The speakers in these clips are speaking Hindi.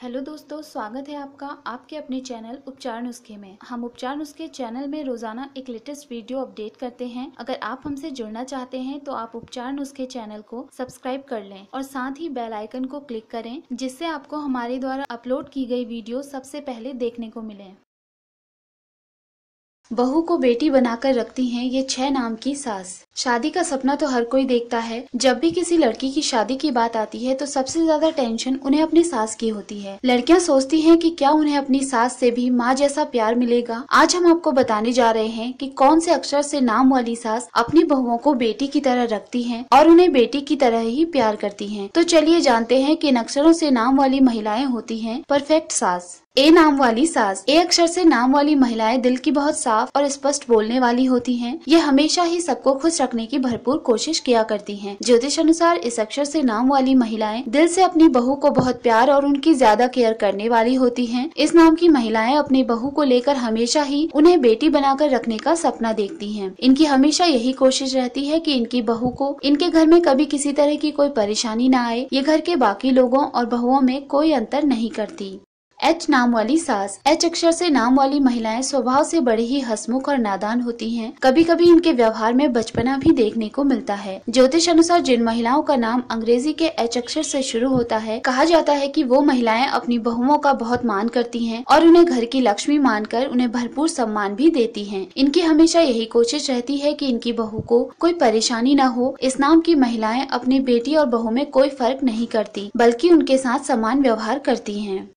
हेलो दोस्तों, स्वागत है आपका आपके अपने चैनल उपचार नुस्खे में। हम उपचार नुस्खे चैनल में रोजाना एक लेटेस्ट वीडियो अपडेट करते हैं। अगर आप हमसे जुड़ना चाहते हैं तो आप उपचार नुस्खे चैनल को सब्सक्राइब कर लें और साथ ही बेल आइकन को क्लिक करें, जिससे आपको हमारे द्वारा अपलोड की गई वीडियो सबसे पहले देखने को मिले। बहू को बेटी बनाकर रखती हैं ये 6 नाम की सास। शादी का सपना तो हर कोई देखता है। जब भी किसी लड़की की शादी की बात आती है तो सबसे ज्यादा टेंशन उन्हें अपनी सास की होती है। लड़कियां सोचती हैं कि क्या उन्हें अपनी सास से भी माँ जैसा प्यार मिलेगा। आज हम आपको बताने जा रहे हैं कि कौन से अक्षर से नाम वाली सास अपनी बहुओं को बेटी की तरह रखती है और उन्हें बेटी की तरह ही प्यार करती है। तो चलिए जानते हैं कि इन अक्षरों से नाम वाली महिलाएं होती हैं परफेक्ट सास। ए नाम वाली सास। ए अक्षर से नाम वाली महिलाएं दिल की बहुत साफ और स्पष्ट बोलने वाली होती हैं। ये हमेशा ही सबको खुश रखने की भरपूर कोशिश किया करती हैं। ज्योतिष अनुसार इस अक्षर से नाम वाली महिलाएं दिल से अपनी बहू को बहुत प्यार और उनकी ज्यादा केयर करने वाली होती हैं। इस नाम की महिलाएं अपनी बहू को लेकर हमेशा ही उन्हें बेटी बनाकर रखने का सपना देखती हैं। इनकी हमेशा यही कोशिश रहती है कि इनकी बहू को इनके घर में कभी किसी तरह की कोई परेशानी न आए। ये घर के बाकी लोगों और बहुओं में कोई अंतर नहीं करती। एच नाम वाली सास। एच अक्षर से नाम वाली महिलाएं स्वभाव से बड़ी ही हंसमुख और नादान होती हैं। कभी कभी इनके व्यवहार में बचपना भी देखने को मिलता है। ज्योतिष अनुसार जिन महिलाओं का नाम अंग्रेजी के एच अक्षर से शुरू होता है, कहा जाता है कि वो महिलाएं अपनी बहुओं का बहुत मान करती हैं और उन्हें घर की लक्ष्मी मानकर उन्हें भरपूर सम्मान भी देती हैं। इनकी हमेशा यही कोशिश रहती है कि इनकी बहू को कोई परेशानी न हो। इस नाम की महिलाएं अपनी बेटी और बहू में कोई फर्क नहीं करती, बल्कि उनके साथ समान व्यवहार करती हैं।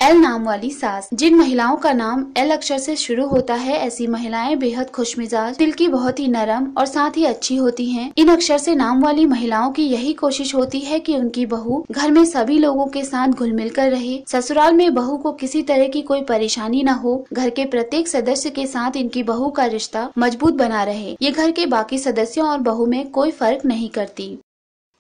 एल नाम वाली सास। जिन महिलाओं का नाम एल अक्षर से शुरू होता है, ऐसी महिलाएं बेहद खुशमिजाज, दिल की बहुत ही नरम और साथ ही अच्छी होती हैं। इन अक्षर से नाम वाली महिलाओं की यही कोशिश होती है कि उनकी बहू घर में सभी लोगों के साथ घुल मिल कर रहे। ससुराल में बहू को किसी तरह की कोई परेशानी न हो। घर के प्रत्येक सदस्य के साथ इनकी बहू का रिश्ता मजबूत बना रहे। ये घर के बाकी सदस्यों और बहू में कोई फर्क नहीं करती।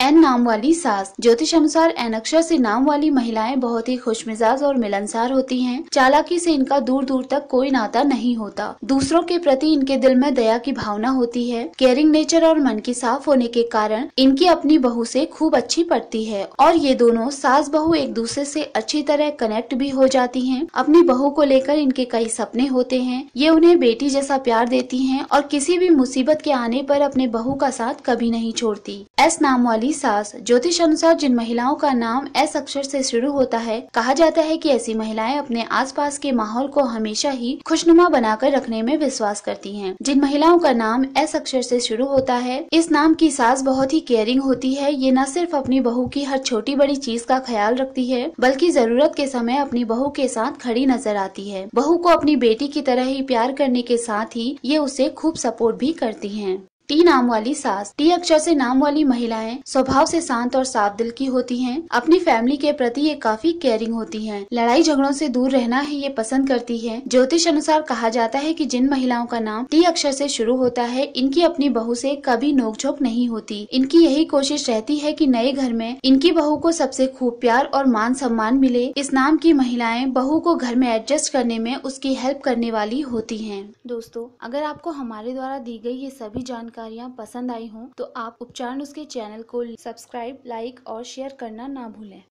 एन नाम वाली सास। ज्योतिष अनुसार एन अक्षर से नाम वाली महिलाएं बहुत ही खुशमिजाज और मिलनसार होती हैं। चालाकी से इनका दूर दूर तक कोई नाता नहीं होता। दूसरों के प्रति इनके दिल में दया की भावना होती है। केयरिंग नेचर और मन की साफ होने के कारण इनकी अपनी बहू से खूब अच्छी पड़ती है और ये दोनों सास बहू एक दूसरे से अच्छी तरह कनेक्ट भी हो जाती हैं। अपनी बहू को लेकर इनके कई सपने होते हैं। ये उन्हें बेटी जैसा प्यार देती हैं और किसी भी मुसीबत के आने पर अपने बहू का साथ कभी नहीं छोड़ती। एस नाम वाली सास। ज्योतिष अनुसार जिन महिलाओं का नाम एस अक्षर से शुरू होता है, कहा जाता है कि ऐसी महिलाएं अपने आसपास के माहौल को हमेशा ही खुशनुमा बनाकर रखने में विश्वास करती हैं। जिन महिलाओं का नाम एस अक्षर से शुरू होता है, इस नाम की सास बहुत ही केयरिंग होती है। ये न सिर्फ अपनी बहू की हर छोटी बड़ी चीज का ख्याल रखती है, बल्कि जरूरत के समय अपनी बहू के साथ खड़ी नजर आती है। बहू को अपनी बेटी की तरह ही प्यार करने के साथ ही ये उसे खूब सपोर्ट भी करती हैं। टी नाम वाली सास। टी अक्षर से नाम वाली महिलाएं स्वभाव से शांत और साफ दिल की होती हैं। अपनी फैमिली के प्रति ये काफी केयरिंग होती हैं। लड़ाई झगड़ों से दूर रहना ही ये पसंद करती हैं। ज्योतिष अनुसार कहा जाता है कि जिन महिलाओं का नाम टी अक्षर से शुरू होता है, इनकी अपनी बहू से कभी नोकझोंक नहीं होती। इनकी यही कोशिश रहती है कि नए घर में इनकी बहू को सबसे खूब प्यार और मान सम्मान मिले। इस नाम की महिलाएं बहू को घर में एडजस्ट करने में उसकी हेल्प करने वाली होती हैं। दोस्तों, अगर आपको हमारे द्वारा दी गई ये सभी जानकारियाँ पसंद आई हों तो आप उपचार नुस्खे चैनल को सब्सक्राइब, लाइक और शेयर करना ना भूलें।